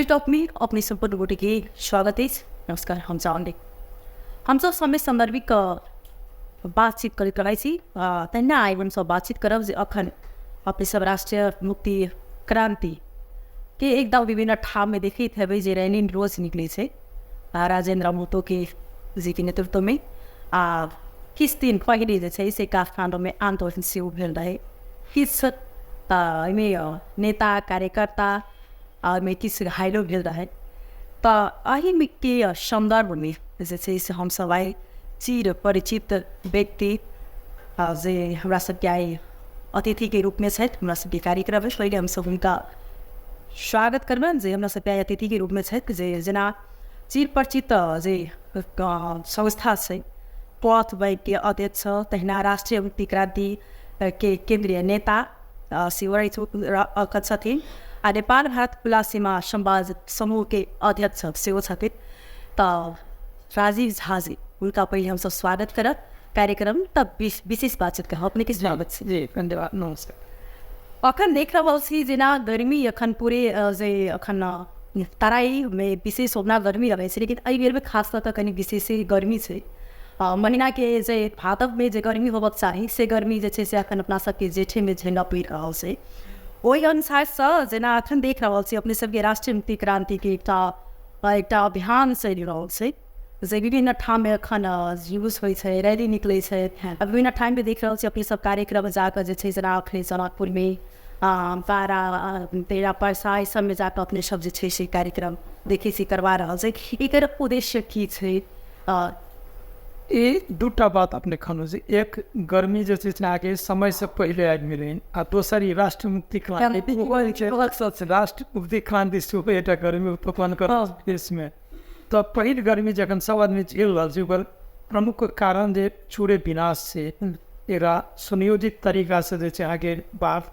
Hello top में अपने संपूर्ण गोटे के स्वागत है। नमस्कार। हम चाहते हम सब समय संदर्भिक बातचीत करी तेना आइवन सब बातचीत करब जे अखन अपने सब राष्ट्रीय मुक्ति क्रांति के एकदम विभिन्न ठाम में देखित हेबै जे रैली रोज निकले छे राजेंद्र महतो के जी के नेतृत्व में किस दिन पहले जे छे से काठमाडौँ में आंदोलन शुरू भेल रहे। किस नेता कार्यकर्ता में किस घायलों भेल रहे तो अही में के संदर्भ में जैसे से हम सब आए चिर परिचित व्यक्ति जे हमरा सबके आए अतिथि के रूप में है हमरा सबके कार्यक्रम है। पहले हम सब उनका स्वागत करबन जे हमरा सबके अतिथि के रूप में है जे जना चिर परिचित जे संस्था है पथ बैंक के अध्यक्ष तहिना राष्ट्रीय मुक्ति क्रांति के केंद्रीय नेता शिवराज छथिन नेपाल भारत खुला सीमा संवाद समूह के अध्यक्ष सेहो छथिन। तो राजीव झा जी उनका पहले हम सब स्वागत करब कार्यक्रम तब विशेष बातचीत का अपने किस स्वागत से जी धन्यवाद नमस्कार। अखन देख रहा छी जेना गर्मी अखन पूरे जे अखन तराई में विशेष होना गर्मी रहे लेकिन एहि बेर में खास कर कनी विशेष गर्मी है। महीना के जे भादव में जे गर्मी होबक चाही से गर्मी जे छै से अखन अपना सबके जेठे में झेलऽ पड़ि रहल छै। ओहि अनुसार से जेना अखन देख रहल छी अपने सबके राष्ट्रीय मुक्ति क्रांति के एक अभियान चलि रहल छै जे विभिन्न ठाम में अखन यूज होइ छै रैली निकले छै। विभिन्न ठाम में देख रहल छी अपने सब कार्यक्रम जाकर जे छै जेना अखन जनकपुर में बारा तेरा परसा ई सब में जाकर अपने सब जे छै से कार्यक्रम देखे से करवा रहल छै। एकर उद्देश्य की छै? ये दूटा बात अपने कहलू जे एक गर्मी जो चीज आगे समय से पहले आदमी रही आ दोसर राष्ट्रीय मुक्ति क्रांति राष्ट्रीय मुक्ति क्रांति से एटा गर्मी उत्पन्न कर देश में। तो पहिल गर्मी जखन सब आदमी झेल रहा ओकर प्रमुख कारण जे चूड़े विनाश से एकरा सुनियोजित तरीका से जे आगे बाहर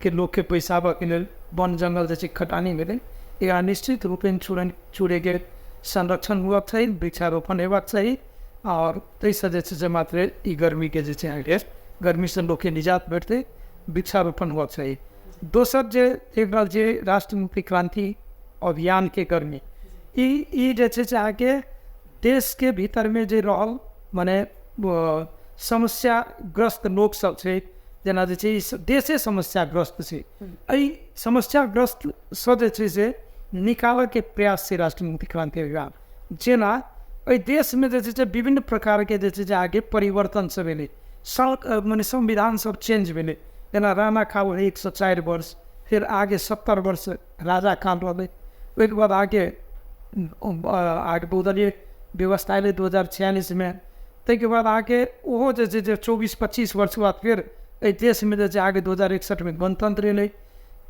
के लोग के पैसाबे के लेल वन जंगल जे खटानी भेलै एकरा निश्चित रूपेण चूड़े के संरक्षण हुआ चाहिए वृक्षारोपण हेबाक चाहिए और तैसे जे मात्र ई गर्मी के जे आगे गर्मी से लोग के निजात भेटते वृक्षारोपण हुआ चाहिए। दोसर जे एक जे राष्ट्रीय मुक्ति क्रांति अभियान के गर्मी ई जे छै आगे देश के भीतर में जे रहल माने समस्याग्रस्त लोग सब छै जेना जे छै देशे समस्याग्रस्त छै एहि समस्याग्रस्त से जे छै से निकालऽ के प्रयास छै राष्ट्रीय मुक्ति क्रांति अभियान। जेना एहि देश में जे छै विभिन्न प्रकार के जे छै आगे परिवर्तन सब भेलै माने संविधान सब चेंज भेलै जेना राणा काल 104 वर्ष फिर आगे 70 वर्ष राजा काल रहलै ओहिके बाद आगे बहुदलीय व्यवस्था एलै 2046 में ताहिके बाद आगे ओहो जे 24-25 वर्ष बाद फिर एहि देश में जे आगे 2061 में गणतंत्र एलै।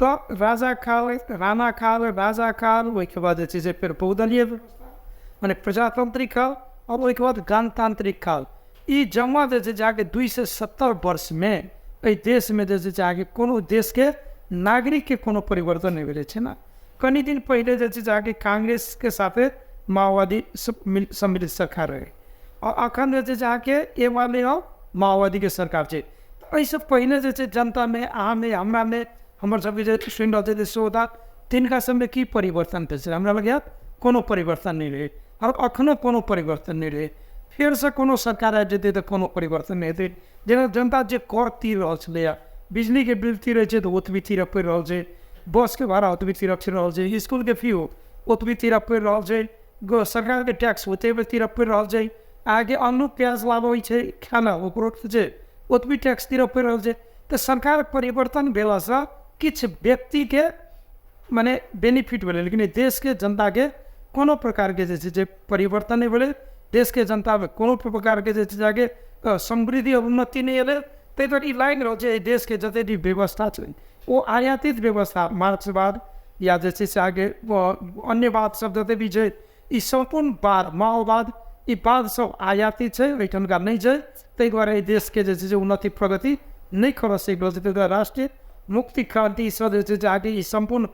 तो राजा काल राणा काल राजा काल ओहिके बाद जे छै फिर बहुदलीय माने प्रजातांत्रिक काल और ओहिके बाद गणतांत्रिक काल ई जमा जे जाके 270 वर्ष में एहि देश में जे आगे कोनो देश के नागरिक के कोनो परिवर्तन नहीं भेलै छै ना। कनी दिन पहले जे जाके कांग्रेस के साथे माओवादी सम्मिलित सरकार रहे और अखन जे जाके ए वाले माओवादी के सरकार छै। एहिसँ पहले जे जनता में अहाँ में हमरा में हमर सबके जे सुनि रहल छै सोदा तिनका सबमे की परिवर्तन भेल छै हमरा लगे कोनो परिवर्तन नहीं रहे और अखनो कोनो परिवर्तन नहीं रहे। फिर से कोनो सरकार आबि जेतै तो कोनो परिवर्तन नहीं हेतै। जेना जनता जे कर तीर रहल छलैया बिजली के बिल तीरै छै तो ओतबी तीरऽ पड़ि रहल छै बस के भाड़ा ओतबी तीरऽ पड़ि रहल छै स्कूल के फी ओतबी तीरऽ पड़ि रहल छै सरकार के टैक्स ओतबे तीरऽ पड़ि रहल छै आगे अन्न प्याज लाबै छै खाना ओकरो जे ओतबी टैक्स तीरऽ पड़ि रहल छै। तो सरकार परिवर्तन भेलासँ किछु व्यक्ति के माने बेनिफिट भेलै लेकिन देश के जनता के कोनो प्रकार के जे परिवर्तन नहीं भेलै। देश के जनता में कोनो प्रकार के जे आगे समृद्धि और उन्नति नहीं एलै। ताहि दुआरे ई लागि रहल छै देश के जते भी व्यवस्था छै वो आयातित व्यवस्था मार्क्सवाद या जे छै से आगे अन्यवाद सब जते भी छै ई संपूर्ण बाद माओवाद ई बाद सब आयातित छै ओहिठुनका नहीं छै। ताहि दुआरे देश के जे छै उन्नति प्रगति नहीं कर सकै रहल छै। ताहि दुआरे राष्ट्रीय मुक्ति क्रांति से जे छै आगे ई संपूर्ण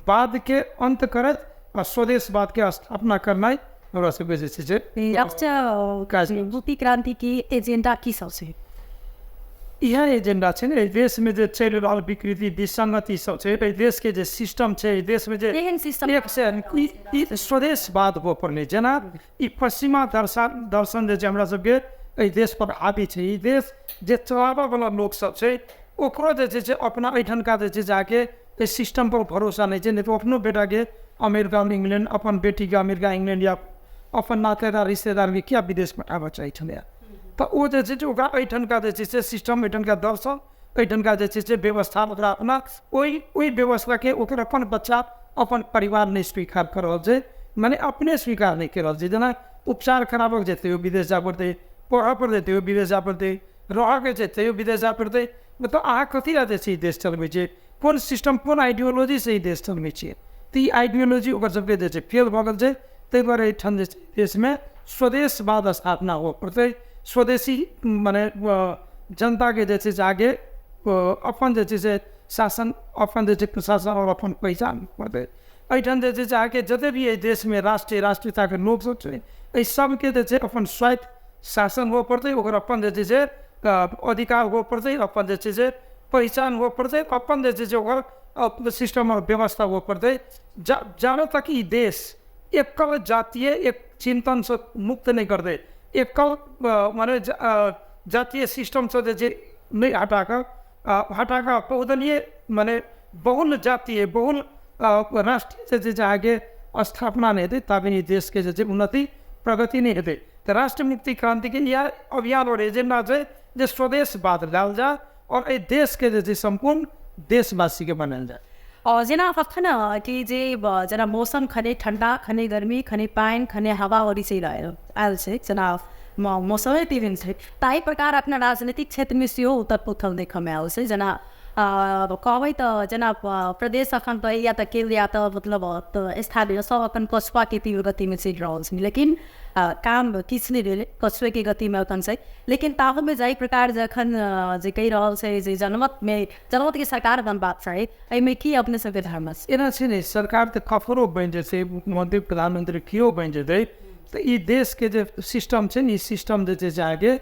बाद के अंत करत और स्वदेशवाद के स्थापना करना हमरा सबके जे छै राष्ट्रीय मुक्ति क्रांति की एजेंडा की सब छै? इएह एजेंडा छै ने देश में जे चलि रहल विकृति विसंगति सब छै देश के जे सिस्टम छै देश में जे एहन सिस्टम एक से ई स्वदेशवाद हो पड़लै जेना ई पश्चिमा दर्शन जे छै हमरा सबके एहि देश पर हावी छै ई देश जे चलाबऽ वाला लोक सब छै ओकरो जे छै अपना एहिठनका जे छै जाके एहि सिस्टम पर भरोसा नहीं छै नहीं तो अपनो बेटा के अमेरिका इंग्लैंड अपन बेटी के अमेरिका इंग्लैंड या अपन नातेदार रिश्तेदार के क्या विदेश पठाबऽ चाहै छलै तो वो जे छै ओकरा एहिठनका जे छै से सिस्टम एहिठनका दर्शन एहिठनका जे छै से व्यवस्था ओकरा अपना ओहि व्यवस्था के ओकर अपन बच्चा अपन परिवार नहीं स्वीकार कर रहल छै माने अपने स्वीकार नहीं कर रहल छै जेना उपचार कराबऽ जेतै ओ विदेश जा पड़तै पढ़ऽ पर जेतै ओ विदेश जा पड़तै रहऽ के जेतै ओ विदेश जा पड़तै मतलब अहाँ कथी लए जे छै देश चलबै छियै कोन सिस्टम कोन आइडियोलॉजी से ई देश चलबै छियै तो ई आइडियोलॉजी ओकर सबके जे छै फेल भऽ गेल छै ताहि दुआरे एहिठाम जे छै देशमे स्वदेशवाद स्थापना हो पड़तै स्वदेशी माने जनता के जे छै से आगे अपन जे छै से शासन अपन जे छै प्रशासन और अपन पहचान पड़तै एहिठाम जे छै से आगे जते भी एहि देशमे राष्ट्रीयता के लोक सब छै एहि सबके जे छै अपन स्वायत्त शासन हो पड़तै ओकर अपन जे छै से अधिकार हो पड़तै अपन जे छै से पहचान हो पड़तै अपन जे छै से ओकर सिस्टम और व्यवस्था हो पड़तै जहाँ तक ई देश एकल जातीय एक चिंतन से मुक्त नहीं कर दे एकल माने जातीय सिस्टम से जे नहीं हटाकर बहुदलीय माने बहुल जातीय बहुल राष्ट्रीय जे आगे स्थापना नहीं हेतै ताबे देश के जे उन्नति प्रगति नहीं हेतै तो राष्ट्र मुक्ति क्रांति के यह अभियान और एजेंडा है जो स्वदेशवाद लाल जा और देश के जे संपूर्ण देशवासी के बनाल जाए और जना अखन कि जे जना मौसम खने ठंडा खने गर्मी खने पानी खने हवा और से आयल से जना मौसम तीन से ताही प्रकार अपना राजनीतिक क्षेत्र में सेहो उतर पुथल देख में आयल से जना कहबै तो जना प्रदेश अखन तो या तो केल या तो मतलब तो स्थानीय सब अपन कछुआ के तीव्र गति में चल रहा है लेकिन काम किछु नहीं रहे कछुए के गति में अखन से लेकिन ताहू में जाहि प्रकार जखन जे कही रहल छै जे जनमत के सरकार बनबाक चाही एहिमे की अपने सबके धर्म छै एना छै ने सरकार तो कफरो बन जेतै मुख्यमंत्री प्रधानमंत्री केओ बन जेतै तो ई देश के जे सिस्टम छै ने ई सिस्टम जे छै आगे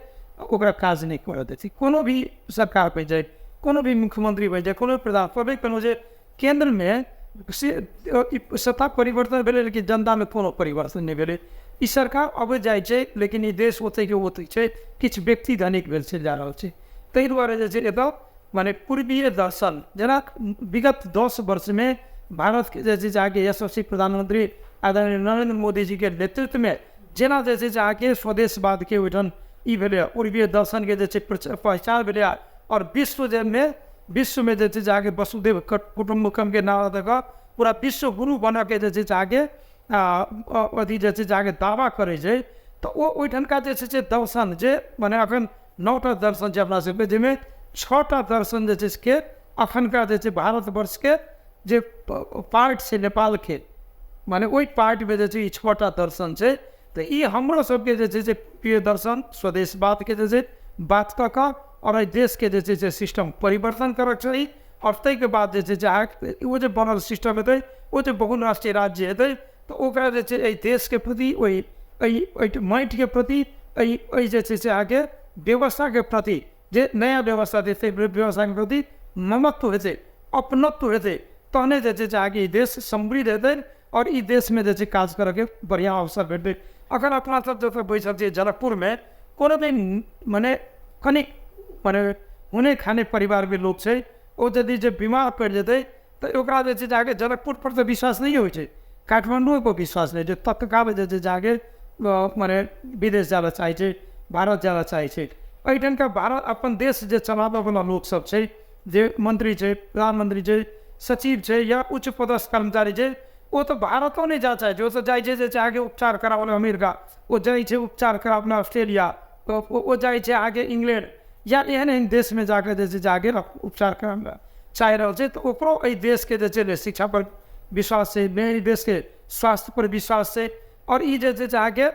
ओकरा काज नहीं करऽ देतै कोनो भी सरकार बन जाए कोनो भी मुख्यमंत्री बन जाए कोनो प्रधानमंत्री कोनो जे केंद्र में सत्ता परिवर्तन भेलै लेकिन जनता में कोनो परिवर्तन नहीं भेलै ई सरकार अब जाइ छै लेकिन ई देश ओतै के ओतै छै किछु व्यक्ति धनिक भेल छै जा रहल छै ताहि दुआरे जे छै एतऽ माने पूर्वीय दर्शन जेना विगत 10 वर्ष में भारत के जे छै आगे यशस्वी प्रधानमंत्री आदरणीय नरेंद्र मोदी जी के नेतृत्व में जेना जे छै आगे स्वदेशवाद के ओहिठाम ई भेलै पूर्वीय दर्शन के जे छै पहचान भेलै और विश्व में जे छै आगे वसुदेव कुटुम्बकम के नारा दऽ कऽ पूरा विश्व गुरु बन के जे छै आगे अथी जे छै आगे दावा करे छै तो ओहिठनका जे छै दर्शन जे माने अखन 9टा दर्शन छै अपना सबके जाहिमे 6टा दर्शन जे छै के अखनका जे छै भारतवर्ष के जे पार्ट छै नेपाल के माने ओहि पार्ट में जे छै 6टा दर्शन छै तो ई हमरो सबके जे छै प्रिय दर्शन स्वदेशवाद के जे छै बात कऽ कऽ और देश के जे छै सिस्टम परिवर्तन करऽ चाही और ताहिके बाद जे छै वो जे बनल सिस्टम हेतै वो जे बहुराष्ट्रीय राज्य हेतै तो ओकरा जे छै देश के प्रति ओहि माटि के प्रति जे छै आगे व्यवस्था के प्रति जे नया व्यवस्था देतै व्यवस्था के प्रति ममत्व हेतै अपनत्व हेतै तहने जे छै आगे देश समृद्ध हेतै और ई देश में जे छै काज करऽ के बढ़िया अवसर भेटतै अखन अपना सब जतऽ बैसल छियै जनकपुर में कोनो भी माने कनिक माने हुने खाने परिवार के लोग छै ओ यदि जे बीमार पड़ि जेतै तऽ ओकरा जे छै आगे जनकपुर पर तऽ विश्वास नहीं होइ छै काठमांडू पर विश्वास नहीं छै तत्काल जे छै आगे माने विदेश जाना चाहे छै भारत जाना चाहे छै एहिठनका भारत अपन देश जे चलाबऽ वाला लोक सब छै जे मंत्री छै प्रधानमंत्री छै सचिव छै या उच्च पदस्थ कर्मचारी छै वो तो भारतो नहीं जा चाहे छै वो तो जाइ छै जे आगे उपचार कराबऽ अमेरिका वो जाइ छै उपचार कराबऽ ऑस्ट्रेलिया वो जाइ छै आगे इंग्लैंड या एहन देश में जाकर जे आगे उपचार कराबऽ चाहि रहल छै तो ओकरो एहि देश के जे छै शिक्षा पर विश्वास छै मेरे देश के स्वास्थ्य पर विश्वास छै और ई जे छै आगे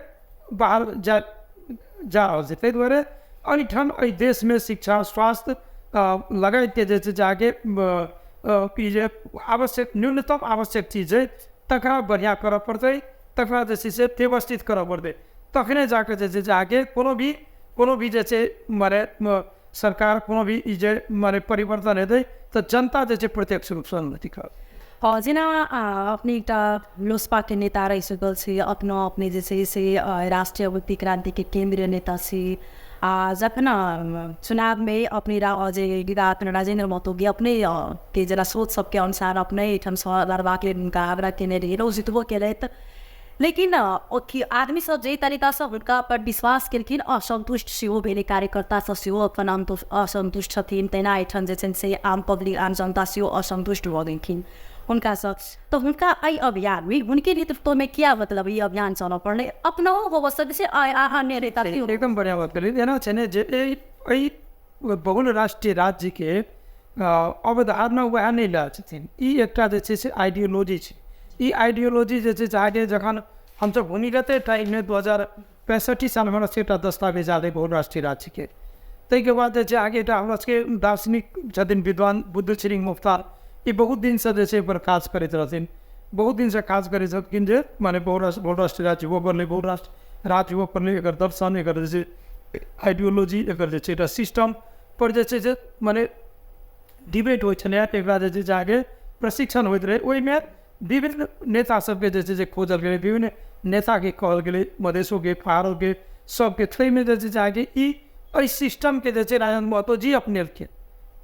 बाहर जा रहल छै ताहि दुआरे एहिठाम एहि देश में शिक्षा स्वास्थ्य लगायत के जे छै आगे जे आवश्यक न्यूनतम आवश्यक चीज है तकरा बढ़िया करऽ पड़तै तकरा जे छै से व्यवस्थित करऽ पड़तै तखने जाकर जे छै आगे कोनो भी जे छै माने सरकार कोनो भी ई जे माने परिवर्तन हेतै तऽ जनता जे छै प्रत्यक्ष रूपसँ अनुभूति करत। जेना अपने एक लोसपा के नेता रह सकल से अपने जैसे से राष्ट्रीय मुक्ति क्रांति के केंद्रीय नेता से जखन चुनाव में अपने राजेंद्र महतो अपने के जरा सोच सबके अनुसार अपने लड़वा के उनका आग्रह केने रही और जितबो के लेकिन आदमी सब जे तरीका से उनका पर विश्वास केलखिन असंतुष्ट सेहो भेले, कार्यकर्ता सब सेहो अपन असंतुष्ट छथिन, तेना एठन जे से आम पब्लिक आम जनता सेहो असंतुष्ट भऽ गेलखिन उनका सब। तो उनका अई अभियान में उनके नेतृत्व में क्या मतलब ये अभियान चल पड़े अपना व्यवस्था से अन्य नेता एकदम बढ़िया बात करी एना छै ने जे एई बहुल राष्ट्रीय राज्य के अवधारणा वह नहीं ला छथिन। ई एकटा जे छै से आइडियोलॉजी छै। ई आइडियोलॉजी जे छै आगे जखन हमसब भूमिगते टाइम में 2065 साल में एकटा दस्तावेज आले बहुल राष्ट्रीय राज्य के, ताहिके बाद जे छै आगे हमरा सबके दार्शनिक छथिन विद्वान बुद्ध श्री मुफ्तार, ये बहुत दिन से जे छै पर काज करैत रहथिन, बहुत दिन से काज करैत छथिन जे माने बहुल राष्ट्रीय राज्य हो पड़लै, बहुल राष्ट्र राज्य हो पड़लै, एकर दर्शन एकर जे आइडियोलॉजी एकर जे छै एकटा सिस्टम पर जे छै जे माने डिबेट होइ छलै, एकरा जे छै आगे प्रशिक्षण होइत रहै। ओहिमे विभिन्न नेता सबके जे छै खोजल गेलै, विभिन्न नेता के कहल गेलै, मधेशो के पहाड़ों के सबके थैमे जे छै आगे ई एहि सिस्टम के जे छै राजेंद्र महतो जी अपनेलखिन।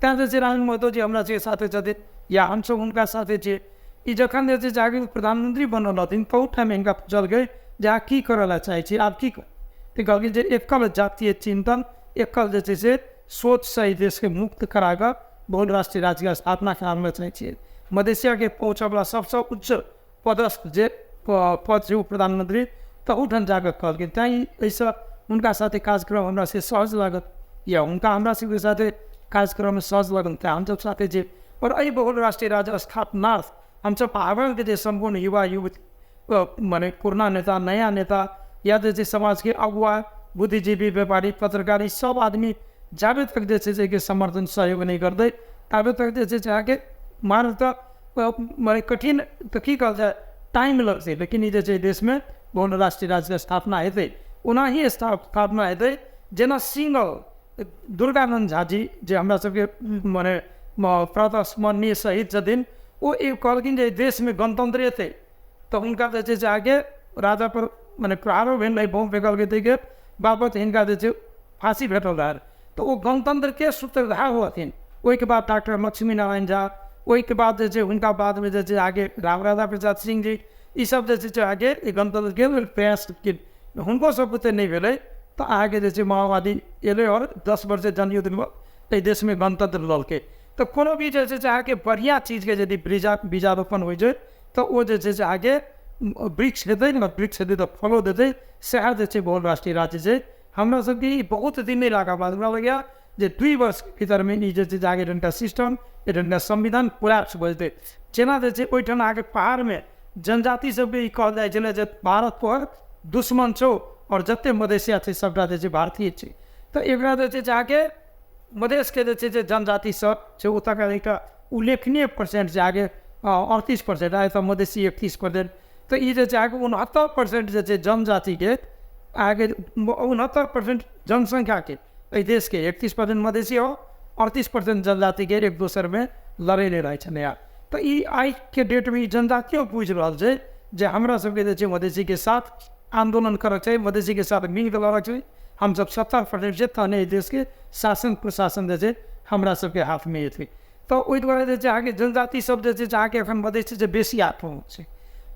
तैं जे छै राजेंद्र महतो जी हमरा सबके साथे छथिन या हमसब हुनका साथे छियै। ई जखन जे छै आगे प्रधानमंत्री बनल रहथिन तऽ टाइम हिनका पूछल गेल जे अहाँ की करऽ ला चाहै छी, आब की कर, तऽ कहलखिन जे एकल जातीय चिंतन एकल जे छै से सोच से ई देश के मुक्त करा कऽ बहुल राष्ट्रीय राज्य के स्थापना कराबऽ चाहै छियै। मधेशिया के पहुँचवला सबसे उच्च पदस्थ जे पद छै प्रधानमंत्री तहूठाम जाकर कहलखिन। तैँ एहिसँ हुनका साथे कार्यक्रम हमरा से सहज लागत या हुनका हमरा सबके साथे कार्यक्रम में सहज लगन तैँ हमसब साथे जे और अई बहुल राष्ट्रीय राज्य स्थापनार्थ हमसब आवरण के जे संपूर्ण युवा युवती माने पुराना नेता नया नेता या जे समाज के अगुवा बुद्धिजीवी व्यापारी पत्रकार सब आदमी जाबे तक जे छै के समर्थन सहयोग नहीं करते ताबे तक जे छै आगे मान तो माने कठिन तो की कहल जाए टाइम लगते, लेकिन ये जे देश में बहुल राष्ट्रीय राज्य के स्थापना हेतै ओनाही स्थापना हेतै जेना सिंगल दुर्गानंद झा जी जे हमरा सबके माने प्रातः स्मरणीय शहीद छथिन, वो एक कहलखिन जे देश में गणतंत्र हेतै तो हुनका जे छै आगे राजा पर माने प्रहारो भेल रहे, बम फेंकल गेल के बाबत हिनका जे छै फांसी भेटल रहे, तो वो गणतंत्र के सूत्रधार हुअथिन। ओहिके बाद डॉक्टर लक्ष्मी नारायण झा, ओहिके बाद जे छै हुनका बाद में जे छै आगे रामराजा प्रसाद सिंह जी, ई सब जे छै आगे गणतंत्र के प्रयास के हुनको सब बुते नहीं भेलै तो आगे जे छै माओवादी एलै और 10 वर्ष जनयुद्ध में देश में गणतंत्र ललकै। तो कोनो भी जे छै आगे बढ़िया चीज के यदि बीजारोपण हो जाए तो वो जे छै आगे वृक्ष हेतै न, वृक्ष हेतै तो फलो देतै। सएह जे छै बहुल राष्ट्रीय राज्य छै। हमरा सबके बहुत दिन नहीं लगा बाद हमरा लगे जे 2 वर्ष के भीतर में ई जे छै आगे एउटा सिस्टम एउटा संविधान पूरा बजतै। जेना जे छै ओहिठाम आगे पहाड़ में जनजाति सब भी कहल जाइ छलै जे भारत पर दुश्मन छौ और जते मधेशिया छै सबटा जे छै भारतीय छै। तो एकरा जे छै आगे मधेश के जे छै जनजाति सब छै ओतका एकटा उल्लेखनीय परसेंट छै आगे 38% आए तो मधेसी 31%। तो ये जे छै आगे 69% जे छै जनजाति के आगे 69% जनसंख्या के एहि देश के 31% मधेसी हो 38% जनजाति के एक दोसर में लड़ेले रहे छलै। तो ई आई के डेट में जनजातियों पूछ रहा है जे हमरा सबके जे छै मधेसी के साथ आंदोलन करक चाहिए, मधेसी के साथ मिल कर लड़क चाहिए। हम सब 70% जितना देश के शासन प्रशासन जे छै हमरा सबके हाथ में ये। तो ओहि दुआरे जे छै आगे जनजाति सब जे छै आगे एखन मधेसी से बेसी आत्म छै।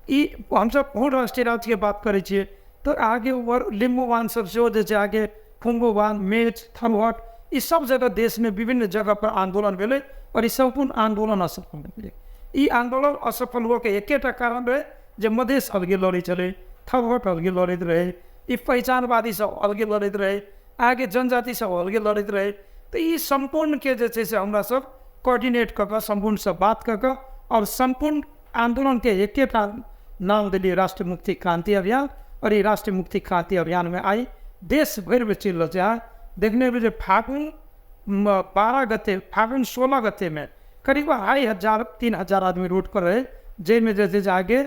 ई हमसब बहुल राष्ट्रीय राज्य के बात करै छियै तो आगे ओवर लिम्बुवान सब सेहो जे छै आगे फुंगोवान मेच थरहट ई सब जगह देश में विभिन्न जगह पर आंदोलन भेलै और ई संपूर्ण आंदोलन असफल भेलै। ई आंदोलन असफल हुआ के एकेटा कारण रहे जे मधेश अलगे लड़ै छलै, थरहट अलगे लड़ैत रहे, ई पहचानवादी सब अलगे लड़ैत रहे, आगे जनजाति सब अलगे लड़ैत रहे। तो ई संपूर्ण के जे छै से हमरा सब कोऑर्डिनेट कऽ कऽ संपूर्ण से बात कऽ कऽ और संपूर्ण आंदोलन के एकेटा नाम दिल्ली राष्ट्रीय मुक्ति क्रांति अभियान। और ये राष्ट्रीय मुक्ति क्रांति अभियान में आई देश भर में चल रहा है। देखने में जो फागुन 12 गते फागुन 16 गते में करीब 2,500-3,000 आदमी रोड पर रहे, जेल में जैसे आगे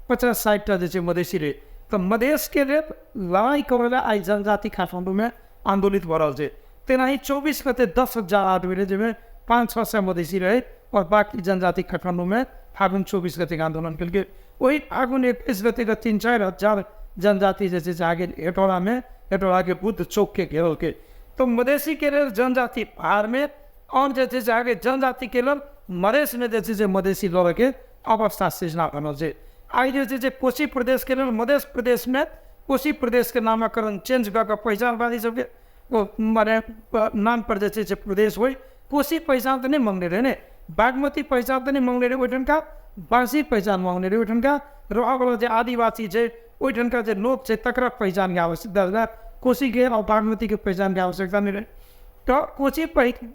50-60 जैसे मधेसी रहे। तो मधेश के लिए लड़ाई करे आई जनजाति काठमांडू में आंदोलित हो रहा है। तेना ही 24 गते 10,000 आदमी रहे, जिसमें 500-600 मधेसी रहे और बाकी जनजाति काठमांडू में फागुन 24 गते का आंदोलन करके वही फागुन 21 गते का 3-4 हजार जनजाति जैसे आगे हेटौड़ा में, हेटौड़ा के बुद्ध चौक के घेरल के, तो मधेसी के लिए जनजाति पहाड़ में और जैसे आगे जनजाति के लिए मधेश में जैसे मधेसी लड़ के अवस्था सृजना बनल है। आज जैसे कोशी प्रदेश के लिए मध्य प्रदेश में कोशी प्रदेश के नामकरण चेंज करके पहचानवादी सबके वो माने नाम पर जैसे प्रदेश हो, कोशी पहचान तो नहीं मांगने रहे ने, बागमती पहचान तो नहीं मांगने रहे, वही का बासी पहचान मांगने रहे, वही का रहा वाला जो आदिवासी है वही का जो लोग है तकरा पहचान की आवश्यकता, कोशी के और बागमती के पहचान की आवश्यकता नहीं रहे। तो कोशी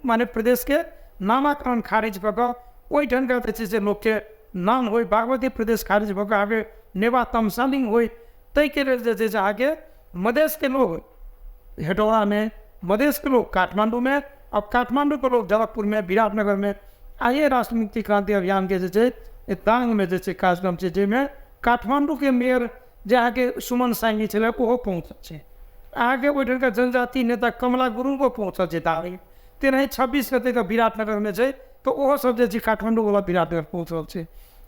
माने प्रदेश के नामकरण खारिज करके वही ढंग का जैसे लोग के नाम हो, बागमती प्रदेश खारिज होकर आगे नेवा तमसालिंग हो, तय के लिए जैसे आगे मधेश के लोग हेटौड़ा में, मधेश के लोग काठमांडू में, अब काठमांडू के लोग जबलपुर में, विराटनगर में आइए राष्ट्र मुक्ति क्रांति अभियान के जैसे दांग में जैसे कार्यक्रम से जिसमें काठमांडू के मेयर जहाँ के सुमन साइनी चले वो पहुँच आगे वही का जनजाति नेता कमला गुरुङ को पहुँच दांग तेना 26 गते का विराटनगर में जाए तो वो सब जैसे काठमांडू वाला विराटनगर पहुँच और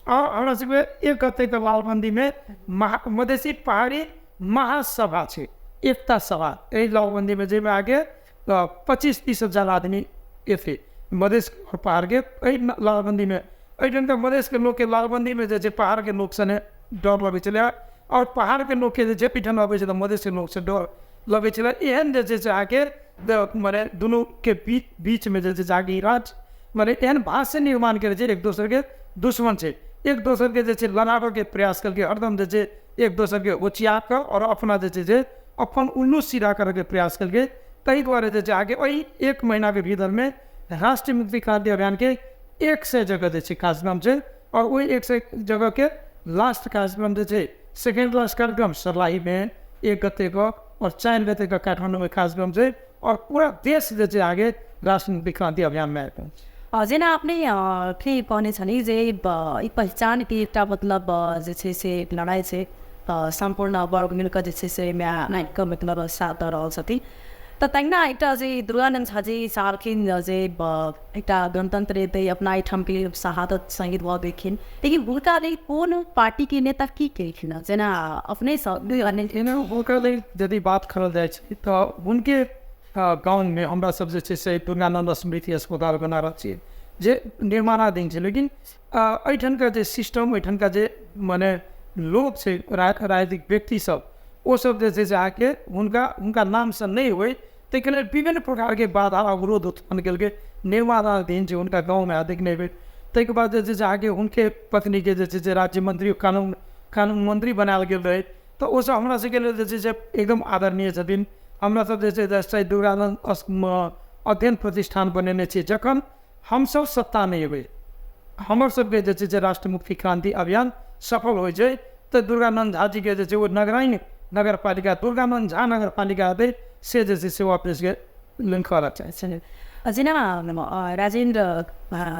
हमारा सब 1 गते का लालबंदी में मधेसी पहाड़ी महासभा है, एकता सभा, यही लालबंदी में जिसमें आगे 25-30 हजार आदमी ये थे मधेश और पहाड़ के, यही लालबंदी में ढंग का मधेश के लोग के लालबंदी में जैसे पहाड़ के लोग से डर लगे चले और पहाड़ के लोग के जैसे पीठन लगे मधेश के लोग से डर लगे चले, एहन जैसे आगे मैंने दोनों के बीच में जैसे जाके राज मैंने एहन भाषा निर्माण करे एक दूसरे के दुश्मन से एक दूसरे के जैसे लड़ाने के प्रयास करके हरदम जैसे एक दूसरे के उचिया कर और अपना जैसे अपन उल्लू सीधा करके प्रयास करके, कई द्वारा जैसे आगे वही 1 महीना के भीतर में राष्ट्रीय मुक्ति क्रांति अभियान के 100 जगह जैसे कार्यक्रम से और वही 100 जगह के लास्ट कार्यक्रम जैसे सेकेंड लास्ट कार्यक्रम सर्लाही में 1 गते का और 4 गते का काठमांडू में कार्यक्रम से और पूरा देश जैसे आगे राष्ट्रीय मुक्ति क्रांति अभियान में आए। जेना आपने फिर कहने छनी जे पहचान की एक मतलब जैसे से लड़ाई से संपूर्ण वर्ग मिलकर जैसे से मैं मतलब साथ रहा सती तो तंगना एक दुर्गानंद झाजी सालखिन जे एक गणतंत्र दे अपना ठाम के शहादत संगीत वह देखिन, लेकिन उनका कौन पार्टी के नेता की कहना जेना अपने यदि बात करल जाए तो उनके गाँव में हमारा सब जैसे दुर्गानंद स्मृति अस्पताल बना रही जे निर्माणाधीन है, लेकिन अठन का जो सिस्टम अठन का जो माने लोग से राजनीतिक व्यक्ति सब वो सब जैसे आके उनका नाम से नहीं हुए तो विभिन्न प्रकार के बाधा अवरोध उत्पन्न करके निर्माणाधीन जो उनका गाँव में अधिक नहीं हुए। तै के बाद जैसे आगे उनके पत्नी के जैसे राज्य मंत्री कानून मंत्री बनाल गए रहे तो वो सब हमारा से जैसे एकदम आदरणीय छथिन। हमरा सब जैसे दुर्गानंद अध्ययन प्रतिष्ठान बनेने छे, जखन हम सब सत्ता नहीं हुए हमर सबके जैसे राष्ट्र मुक्ति क्रांति अभियान सफल हो जाए तो दुर्गानंद झा जी के जैसे वो नगराइन नगर पालिका दुर्गानंद झा नगर पालिका से जैसे सेवा प्रेस के लिंक करा चाहिए। जेना राजेंद्र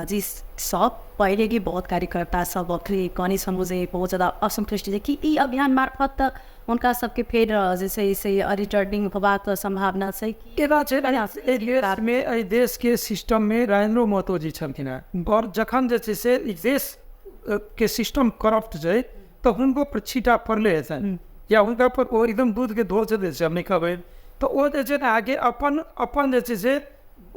जी सब पहले की बहुत कार्यकर्ता सब कहने समझे बहुत ज़्यादा असंतुष्ट है कि ई अभियान मार्फत उनका सबके फिर जैसे इसे रिटर्निंग होगा संभावना से में देश के सिस्टम में राजेंद्र महतो जी छलखिन और जखन जैसे से देश के सिस्टम करप्ट जाए तो उनको पर छीटा पड़ले है या उनका पर वो एकदम दूध के धो से हम नहीं खबर तो वो जैसे आगे अपन जैसे से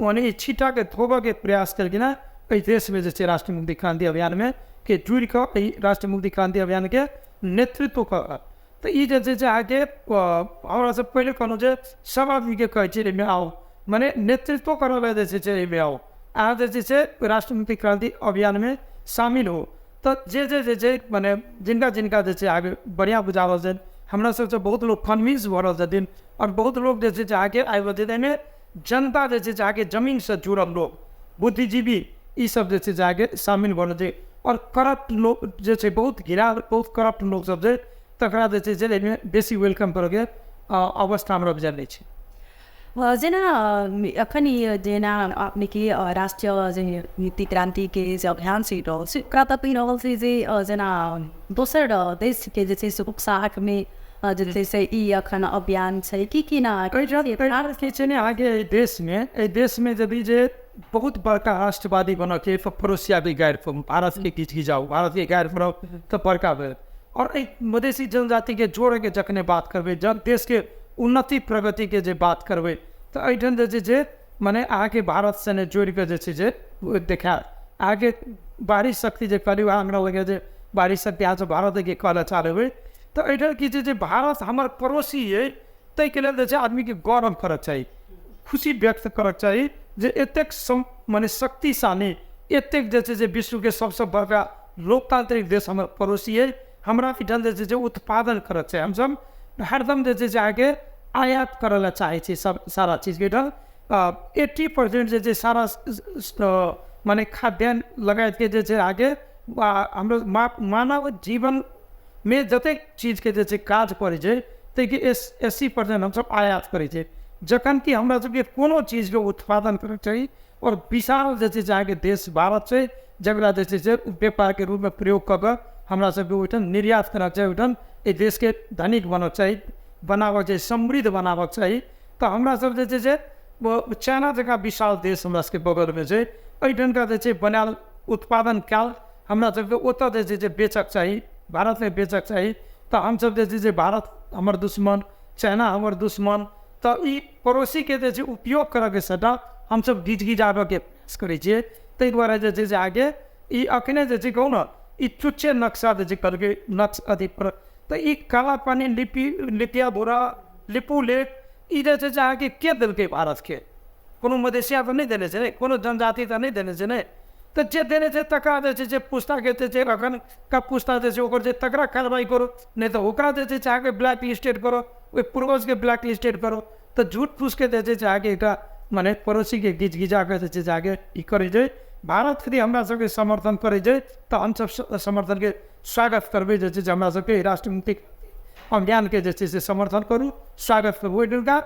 उन्हें छीटा के धोबा के प्रयास करके ना देश में जैसे राष्ट्रीय मुक्ति क्रांति अभियान में के जुड़ कर राष्ट्रीय मुक्ति क्रांति अभियान के नेतृत्व कर तो ये जैसे आगे हमारा सब पहले कहूँ जो स्वाभाविक के कहे में आओ मैंने नेतृत्व कर जैसे में आओ आज जैसे राष्ट्रीय मुक्ति क्रांति अभियान में शामिल हो तो जे मैंने जिनका जैसे आगे बढ़िया बुझावल जाए हमारा सबसे बहुत लोग कन्विंस हो रहा दिन और बहुत लोग जैसे आगे आए में जनता जैसे आगे जमीन से जुड़ल लोग बुद्धिजीवी ये सब जैसे जाके शामिल होना चाहिए और करप्ट लोग जैसे बहुत घिरा बहुत करप्ट लोग सब तकरा जैसे बेसी वेलकम करके अवस्था में जाने जेना अखन जेना आपने कि राष्ट्रीय नीति क्रांति के अभियान से रहल से जेना दोसर देश के जैसे उत्साह में जैसे ई अखन अभियान छै कि ना भारत के छै ने आगे देश में यदि जे बहुत बड़का राष्ट्रवादी बनो के पड़ोसिया भी गैर भारत के किछ जाओ भारत के गैर बनाओ तो बड़का भेल और मधेसी जनजाति के जोड़ के जखने बात करबे जब देश के उन्नति प्रगति के जे बात करबे तो एठन जे माने आगे भारत से ने जोड़ के जे देखा आगे बाहरी शक्ति जे करी हमरा लगे जे बाहरी शक्ति आज भारत के कहला चाहबे तो एठन की जे भारत हमार पड़ोसी है तै के लेल जे आदमी के गौरव करक चाहिए खुशी व्यक्त करक चाहिए जे एतेक माने शक्तिशाली एतेक जे विश्व के सबसे बड़का लोकतांत्रिक देश हमार पड़ोसी है हमरा इधर जे उत्पादन करक चाहिए हम सब हरदम जे आगे आयात करला चाहे छी सब सारा चीज के इधर 80% जे सारा माने खाद्यान्न लगायत के जे आगे हाम्रो मानव जीवन में जतेक चीज के जे काज पड़े छै तै के 80% हम सब आयात करे छै जखन कि हमरा सबके कोनो चीज के उत्पादन करे चाहिए और विशाल जे आगे देश भारत छै जकरा जे व्यापार के रूप में प्रयोग कर के हमरा सबके ओहिठाम निर्यात करना चाहिए ओहिठाम ए देश के धनिक बनक चाहिए बनाबक चाहिए समृद्ध बनाबक चाहिए तो हमरा सब जे चाइना जगह विशाल देश हमरा सबके बगल में छै एहिठाम का जे बनाल उत्पादन काल हमरा सबके ओतऽ जे बेचक चाहिए भारत में बेचक चाहिए तो हम सब जे भारत हमर दुश्मन चाइना हमर दुश्मन तो ई पड़ोसी के जे उपयोग करऽ के सटा हम सब गिजगिजाबऽ के प्रयास करै छियै ताहि दुआरे जे आगे ई अखने जे कहू ने ई चुच्चे नक्शा जे करके नक्श अथी पर तो ई काला पानी लिपिया भूरा लिपू लेख ई जे आगे के देलकै भारत के कोनो मधेसिया तो नहीं देने छै कोनो जनजाति तो नहीं देने छै तो जे देने छै तकरा जे पुस्ता के अखन का पुस्ता ओकर जे तकरा कार्रवाई करो नहीं तो ओकरा जे आगे ब्लैक लिस्टेड करो ओहि पूर्वज के ब्लैक लिस्टेड करो तो झूठ फूस के जे आगे एक माने पड़ोसी के गिजा के जे आगे ई करे छै भारत यदि हमरा सबके समर्थन करे छै तो हम सब समर्थन के स्वागत करबे जे हमरा सबके राष्ट्रमुक्ति अभियान के जे समर्थन करू स्वागत करू ओहिठुनका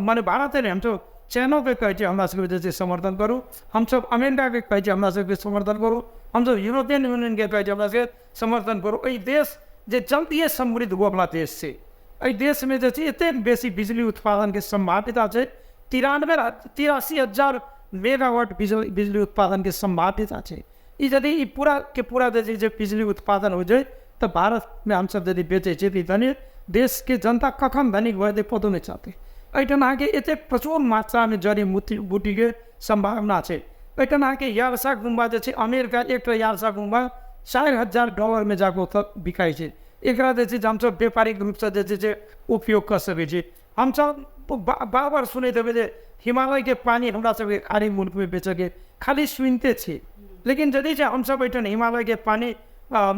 माने भारत ने हम सब चाइना के कहै छै हमरा सबके जे समर्थन करू हम सब अमेरिका के कहै छै हमरा सबके समर्थन करू हम सब यूरोपियन यूनियन के कहै छै हमरा सबके समर्थन करू एहि देश जे जल्दिए समृद्ध हुअवला देश छै एहि देश में जे एतेक बेसी बिजली उत्पादन के संभाव्यता छै 83,000 मेगावाट बिजली उत्पादन के संभाव्यता छै ई यदि ई पूरा के पूरा जे बिजली उत्पादन हो जाए तो भारत में हम सब यदि बेचे छै तो धनी देश के जनता कखन धनिक भए पतो नहीं चाहते एहिठाम आगे एतेक प्रचुर मात्रा में जड़ी बूटी के संभावना छै एहिठाम आगे यारसा गुम्बा जे छै अमेरिका एक यारसा गुम्बा $4,000 में जाके ओतऽ बिकाई छै एकरा जे हम सब व्यापारिक रूप से जे उपयोग कर सकै छी हम सब बार बार सुनैत हेबै जे हिमालय के पानी हमरा सबके खाड़ी मुल्क में बेचे के खाली सुनते छी लेकिन यदि हम सब एहिठाम हिमालय के पानी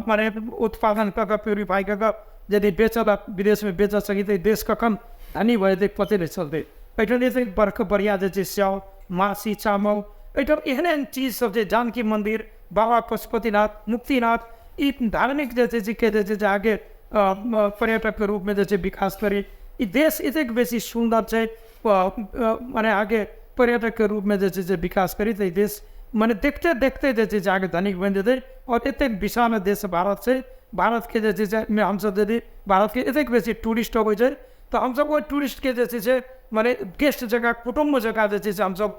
माने उत्पादन कऽ के प्यूरिफाई कऽ के यदि बेचल विदेश में बेच सकी तो देश कखन धनी भए पते नहीं चलते एहिठाम एते बढ़िया जे स्याउ मासी चावल एहिठाम एहन एहन चीज सब जे जानकी मंदिर बाबा पशुपतिनाथ मुक्तिनाथ ई धार्मिक जे आगे पर्यटक के रूप में जे विकास करी ई देश एतेक बेसी सुंदर छै माने आगे पर्यटक के रूप में जे विकास करी तो देश माने देखते देखते जे आगे धनिक बन जेतै और एतेक विशाल देश भारत छै भारत के जे हम सब यदि भारत के एतेक बेसी टूरिस्ट अबै छै तो हम सब टूरिस्ट के जे माने गेस्ट जगह कुटुम्ब जगह जे हम सब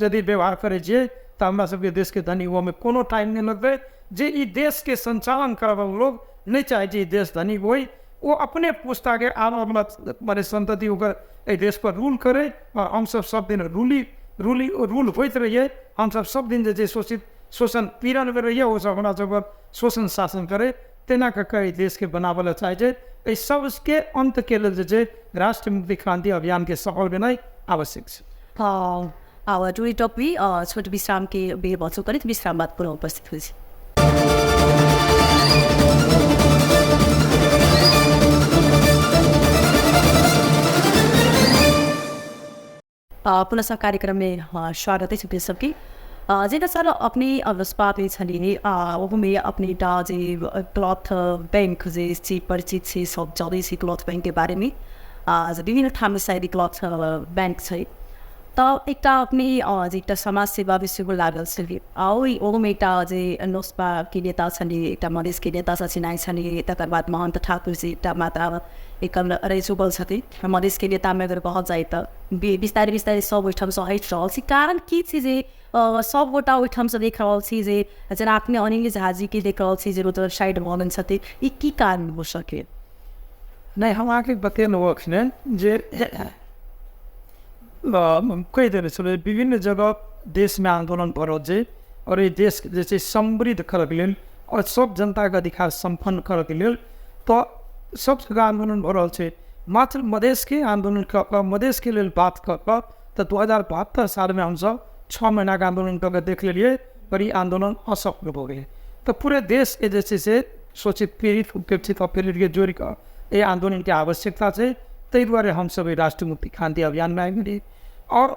यदि व्यवहार करे छियै तो हमरा सबके देश के धनी हुआ में कोनो टाइम नहीं लगते जे ई देश के संचालन करबा लोग नहीं चाहे जे देश धनी होई वो अपने पुस्ता के आने वाला माने संतति होकर ए देश पर रूल करे और हम सब दिन रूल होते रहिए हम सब दिन जे शोषित शोषण पीड़न में रहिए वो सब हमरा सब शोषण शासन करे तेना कऽ देश के बनावल चाहे छै एहि सबके अंत के लेल जे राष्ट्र मुक्ति क्रांति अभियान के सफल बनाई आवश्यक छै। टुरी टॉपी छोटे विश्राम के बेर बचो करी विश्राम बाद पुनः उपस्थित हुई पुनः कार्यक्रम में स्वागत है सबकी जेना सर अपने अवस्था में छली वो में अपने जे क्लॉथ बैंक जे परिचित से सब चलते क्लॉथ बैंक के बारे में विभिन्न ठाम शायद क्लॉथ बैंक है तऽ एकटा अपने एकटा समाज सेवा विषयको लागल छलियै ओहिमे एकटा जे नोस्पाके नेता छली एकटा मधेसके नेता सब चिनाइ छली तकर बाद महंत ठाकुर जी एकटा माता एकदम रैसुबल छथिन मधेसके नेतामे अगर कहल जाइ तऽ बिस्तारै बिस्तारै सब ओहिठामसँ हटि रहल छी कारण की छै जे सबगोटा ओहिठामसँ देख रहल छी जे जेना अपने अनिल झाजीके देख रहल छी जे रोड साइड भऽ गेल छथिन ई की कारण हो सके नहीं हम आके बतेलहुँ एखने जे कहि देने छलै विभिन्न जगह देशमे आंदोलन भऽ रहल छै और ये देश जे छै समृद्ध करऽके लेल और सब जनताके अधिकार सम्पन्न करऽके लेल तऽ सब जगह आंदोलन भऽ रहल छै मात्र मधेसके आंदोलन कऽ कऽ मधेसके लेल बात कऽ कऽ तऽ 2072 सालमे हमसब 6 महीनाके आंदोलन कऽ कऽ देख लेलियै पर ई आंदोलन असफल भऽ गेलै तऽ पूरे देशके जे छै से शोषित पीड़ित उपेक्षित और पीड़ितके जोड़ि कऽ एहि आंदोलनके आवश्यकता छै ताहि दुआरे हमसब ई राष्ट्रीय मुक्ति क्रांति अभियानमे आबि गेलियै और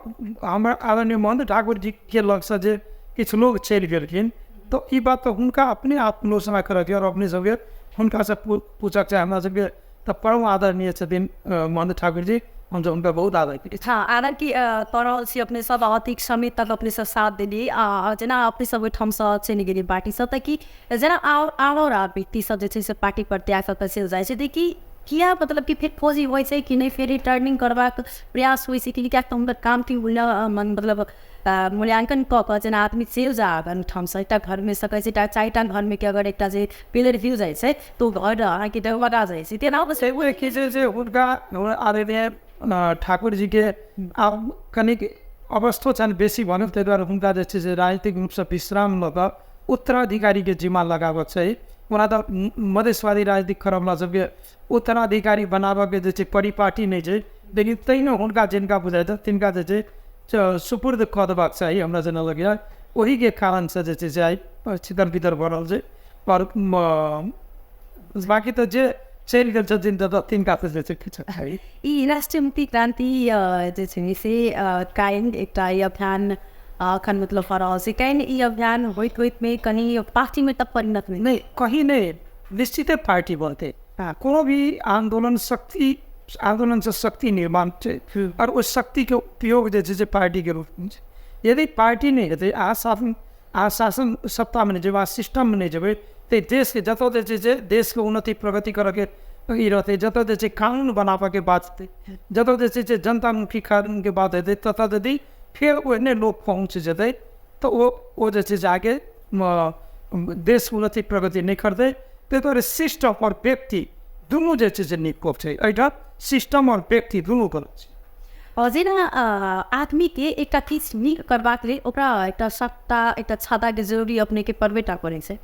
हमर आदरणीय महंत ठाकुर जीके लगसँ जे किछु लोग चलि गेलखिन तऽ ई बात तऽ हुनका अपने आत्मलोचना करऽके और अपने सबके हुनकासँ पूछक चाही हमरा सबके तऽ परम आदरणीय छथिन महंत ठाकुर जी हमसब हुनका बहुत आदर करै छी हाँ आदर की तरह छी अपने सब अतिक समय तक अपने सब साथ देली जेना अपने सब ओहिठामसँ चलि गेली पार्टीसँ तऽ कि जेना आओर व्यक्ति सब जे छै से पार्टी प्रत्याग कऽ कऽ चलि जाइ छै तऽ कि किया मतलब कि फेर फौजी होइ छै कि नहि फेर रिटर्निंग करबाक प्रयास होइ छै कि किएक तऽ हुनकर कामके मतलब मूल्यांकन कऽ कऽ जेना आदमी चलि जा ठामसँ एकटा घरमे सकै छै 4टा घरमे कि अगर एकटा जे पिलर हिल जाइ छै तऽ घर अहाँके डगमगा जाइ छै तेना कि जे हुनका आदरणीय ठाकुर जीके आब कनिक अवस्थो छनि बेसी भन्यो ताहि दुआरे हुनका जे छै से राजनीतिक रूपसँ विश्राम लऽ कऽ उत्तराधिकारीके जिम्मा लगाबक चाही ओना तऽ मधेसवादी राजनीतिक क्रममा सबके उत्तराधिकारी बनाबऽके जे छै परिपाटी नहि छै लेकिन तैनो हुनका जिनका बुझाइत तिनका जे छै सुपुर्द कऽ देबाक चाही हमरा जेना लगैए ओहीके कारणसँ जे छै से आइ छितर बितर भऽ रहल छै और बाँकी तऽ जे चलि गेल छथिन तऽ तिनका तऽ जे छै किछु छै ई राष्ट्रीय मुक्ति क्रांति जे छै से कायम एकटा ई अभियान अखन मतलब भऽ रहल छै काहे ई अभियान होइत होइतमे कहीं पार्टीमे तब परिणत नहीं कहीं नहीं निश्चिते पार्टी बनते कोनो भी आंदोलन से शक्ति निर्माण छै और उस शक्ति के उपयोग जे छै पार्टी के रूप में यदि पार्टी नहीं हेतै आशासन सत्ता में नहीं जेबै सिस्टम में नहीं जेबै तो देश के जतऽ जे छै देश के उन्नति प्रगति करके ई रहतै जतऽ जे छै कानून बनाबऽके बात हेतै जतऽ जे छै जनतामुखी कानून के बात हेतै ततऽ यदि फिर ओहने लोग पहुँच जेतै तऽ ओ जे छै आगे देश उन्नति प्रगति नहीं करतै ताहि दुआरे सिस्टम और व्यक्ति दुनू जे छै से नीक छै एहिठाम सिस्टम और व्यक्ति दुनू गलत छै जेना आदमीके एकटा किछु नीक करबाक लेल ओकरा एकटा सत्ता एकटा छाताके जरूरी अपनेके पड़बेटा करै छै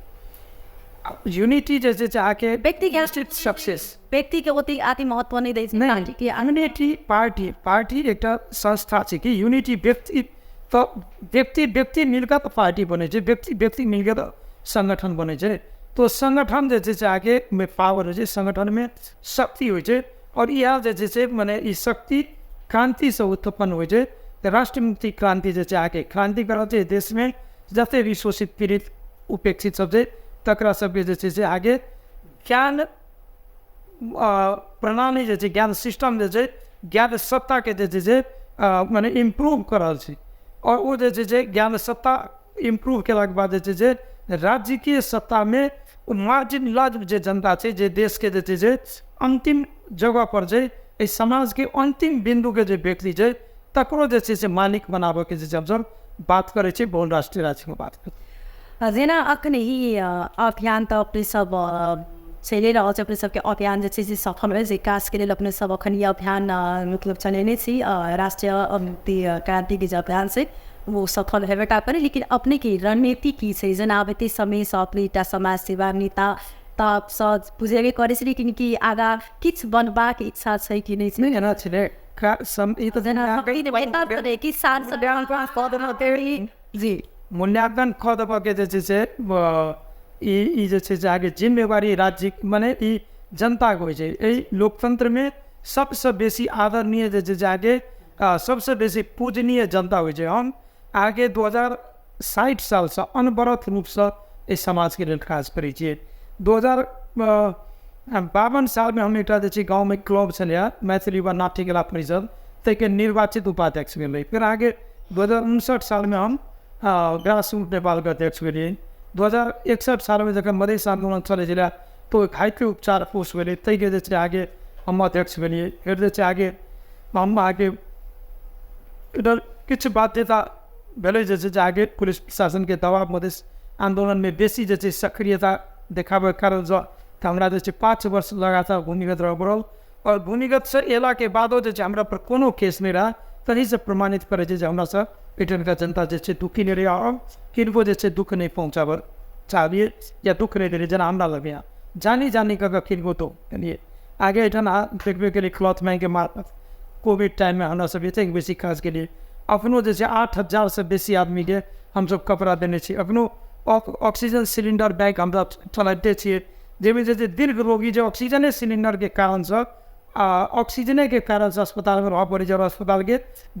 यूनिटी जे छै आके व्यक्तिगत सक्सेस व्यक्तिके ओतेक आदि महत्व नहि दै छै नहीं कि यूनिटी पार्टी एकटा संस्था छै कि यूनिटी व्यक्ति तऽ व्यक्ति मिलकर तऽ पार्टी बनै छै व्यक्ति मिलकर तऽ संगठन बनै छै तो संगठन जे छै आगे में पावर होइ छै संगठन में शक्ति होइ छै और इएह जे छै मने ई शक्ति क्रांति से उत्पन्न होइ छै राष्ट्रीय मुक्ति क्रांति जे छै आगे क्रांति करल छै देश में जते भी शोषित पीड़ित उपेक्षित सब छै तकरा सबके जे छै आगे ज्ञान प्रणाली जे छै ज्ञान सिस्टम जे छै ज्ञान सत्ताके जे छै मने इम्प्रूव कर रहल छै और वो जे छै ज्ञान सत्ता इम्प्रूव केलाके बाद जे छै राज्यकीय सत्ता में मार्जिनलाइज्ड जे जनता छै जे देश के जे छै अंतिम जगह पर छै एहि समाज के अंतिम बिंदु के जे व्यक्ति छै तकरो जे छै से मालिक बनाबऽ के जे हमसब बात करै छी बहुराष्ट्रीय राज्य के बात जेना अखन ई अभियान तऽ अपने सब चलि रहल छै अपने सबके अभियान जे छै से सफल होइ विकासके लेल अपने सब अखन ई अभियान मतलब चलेने छी राष्ट्रीय मुक्ति क्रांतिके जे अभियान छै वो सफल हेबेटा करे लेकिन अपने की रणनीति की छै जेना अब एते समयसँ अपने एकटा समाज सेवा नेता तबसँ बुझेबे करै छै लेकिन कि आगाँ किछु बनबाक इच्छा छै कि नहि छै एना छलै जी मूल्यांकन कऽ देबऽके जे छै से ई जे छै से आगे जिम्मेवारी राज्य मने ई जनताके होइ छै एहि लोकतंत्रमे सबसँ बेसी आदरणीय जे छै से आगे सबसँ बेसी पूजनीय जनता होइ छै हम आगे 2060 सालसँ अनवरत रूपसँ एहि समाजके लेल काज करै छियै 2052 सालमे हम एकटा जे छै गाँवमे क्लब छलैए मैथिली वा नाट्य कला परिषद तै के निर्वाचित उपाध्यक्ष मिले। फिर आगे 2059 साल में हम ग्रास रूट नेपाल के अध्यक्ष मिले। 2061 साल में जब मधेश आंदोलन चले जिला तो घायते उपचार पोस्ट मिले, तै के जैसे आगे हम अध्यक्ष मिले। फिर जैसे आगे हम आगे इधर कुछ बाध्यता भले जैसे आगे पुलिस प्रशासन के दबाव मधेश आंदोलन में बेसी जैसे सक्रियता देखावे कारण जो हमारा जैसे 5 वर्ष लगातार भूमिगत रह पड़ल और भूमिगत से एला के बादो जैसे हमारा पर कोनो केस नहीं रहा तभी से प्रमाणित करे जैसे हमारा सब ब्रिटेन का जनता जैसे दुखी नहीं रहा और किनको जैसे दुख नहीं पहुँचावर चाहिए या दुख नहीं दे रहे जना हमरा लगे जानी जानी का किनको तो यानी आगे इतना देखने के लिए क्लॉथ बैंक के मार्फत कोविड टाइम में हमारा सब ये बेसी खास के लिए अपनों जैसे 8,000 से बेसी आदमी के हम सब कपड़ा देने चाहिए। अपनों ऑक्सीजन सिलेंडर बैंक हम चलाते छे जेमें जैसे दीर्घ रोगी जो ऑक्सीजन सिलेंडर के कारण से ऑक्सीजन के कारण से अस्पताल में रह पड़े, जब अस्पताल के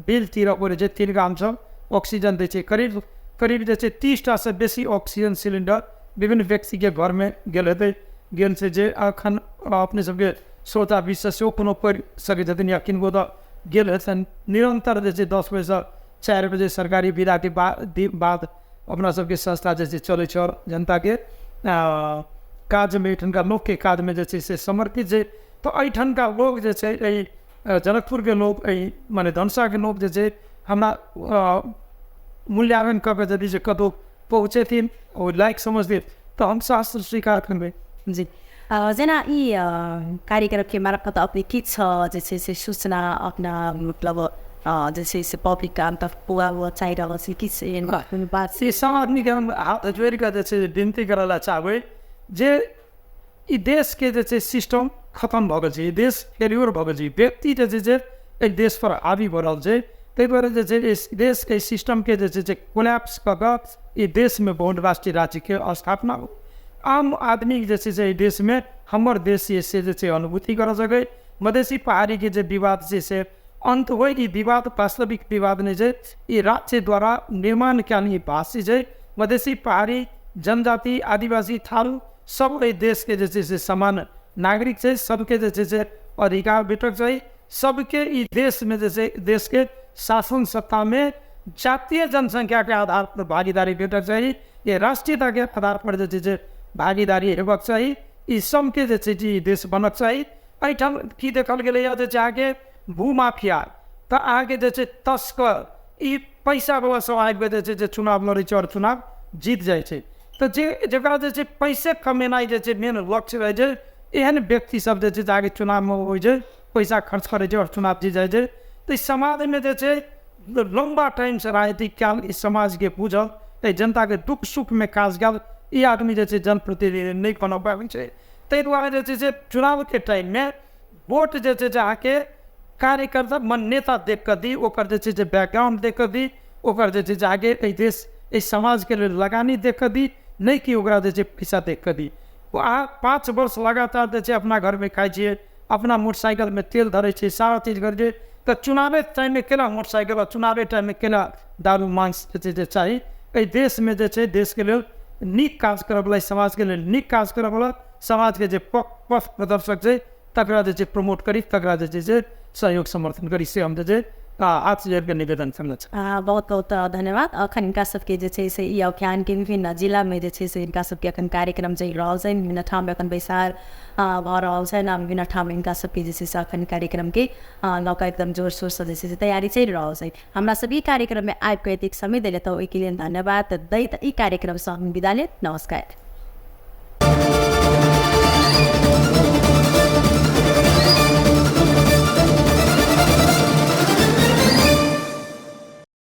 बिल तीर पड़े तीन का हम सब ऑक्सीजन दे छे। करीब करीब जैसे 30टा से बेसी ऑक्सीजन सिलेंडर विभिन्न व्यक्ति के घर में गए गेल से जे अखन अपने सबके श्रोता विशेष कोनो पढ़ सके जतिन या किनको तो गेल हेतन निरंतर जैसे 10 बजे से 4 बजे सरकारी विदा के बाद अपना सबके संस्था जैसे चले और जनता के काज में एठन का लोग के काज में जैसे से समर्पित है। तो एठन का लोग जैसे जनकपुर के लोग माने धनसा के लोग जैसे हमारा मूल्यांकन करके यदि से कदों पहुँचे थे और लाइक समझते तो हम शास्त्र स्वीकार करेंगे जी। जेना यी कार्यक्रम के मार्फत अपने के जैसे से सूचना अपना मतलब जैसे से पब्लिक का अंत पुआ हुआ चाहिए से किसी बात से समाज के हम हाथ जोड़ कर जैसे विनती करला चाहे जे ई देश के जैसे सिस्टम खत्म भगल छै, देश फेल्योर भगल छै, व्यक्ति जैसे एक देश पर हावी भरल छै, तै दुआरे जैसे इस देश के सिस्टम के जैसे कोलैप्स कर ये देश में बहुत राष्ट्रीय राज्य के स्थापना हो। आम आदमी जैसे देश में हमर देश से जैसे अनुभूति कर सके मधेसी पहाड़ी के जो विवाद से अंत हो। ये विवाद वास्तविक विवाद नहीं है, ये राज्य द्वारा निर्माण क्या नहीं भाषी है। मधेसी पहाड़ी जनजाति आदिवासी थारू सब देश के जैसे समान नागरिक है, सबके जैसे अधिकार भेटक चाहिए। सबके इस देश में जैसे देश के शासन सत्ता में जातीय जनसंख्या के आधार पर भागीदारी भेटक चाहिए। ये राष्ट्रीयता के आधार पर जैसे भागीदारी हेबाक चाहिए। ई सबके जैसे देश बनक चाहिए। एठाम की देखल गए जैसे आगे भूमाफिया तो आगे जैसे तस्कर ई पैसा वाला सब आबि जैसे चुनाव लड़े और चुनाव जीत जाए। तो जरा जैसे पैसे कमेनाई जैसे मेन लक्ष्य रहे छै, एहन व्यक्ति सब जैसे आगे चुनाव में हो पैसा खर्च करे और चुनाव जीत जाए। तो इस समाज में जैसे लंबा टाइम से राजनीतिक काल इस समाज के बुझल जनता के दुख सुख में खास गल ये आदमी जैसे जनप्रतिनिधि नहीं बना पाबे छै। तै दुआरे जैसे चुनाव के टाइम में वोट जैसे जाके कार्यकर्ता मन नेता देख कर दी, ओकर जैसे बैकग्राउंड देख कर दी, ओकर जैसे आगे देश इस समाज के लिए लगानी देख कर दी, नहीं कि ओकरा जैसे पैसा देख कर दी। 5 वर्ष लगातार जैसे अपना घर में खाई छे, अपना मोटरसाइकिल में तेल धरे छे, सारा चीज करे तो चुनावे टाइम में केना मोटरसाइकिल और चुनावे टाइम में केना दारू मांस जैसे चाहिए। देश में जैसे देश के लिए नीक काज करे वाला, समाज के लिए नीक काज करे वाला, समाज के जो पथ प्रदर्शक है तकरा जैसे प्रमोट करी, तकरा जैसे सहयोग समर्थन करी से हम जैसे हाथ से जोड़ के निवेदन करना चाहिए। बहुत बहुत धन्यवाद। अखन इनका सबके जैसे से ये अभियान के विभिन्न जिला में जैसे से इनका सबके अखन कार्यक्रम चल रहा है, विभिन्न ठाम अखन बैसार भ रहा है, विभिन्न ठाम इनका सबके जैसे से अखन कार्यक्रम के लौका एकदम जोर शोर से जैसे तैयारी चल रहा है। हमारा सभी कार्यक्रम में आबि के समय दिले तो ओहिके लिए धन्यवाद दैत ई कार्यक्रम से हम विदा ले। नमस्कार।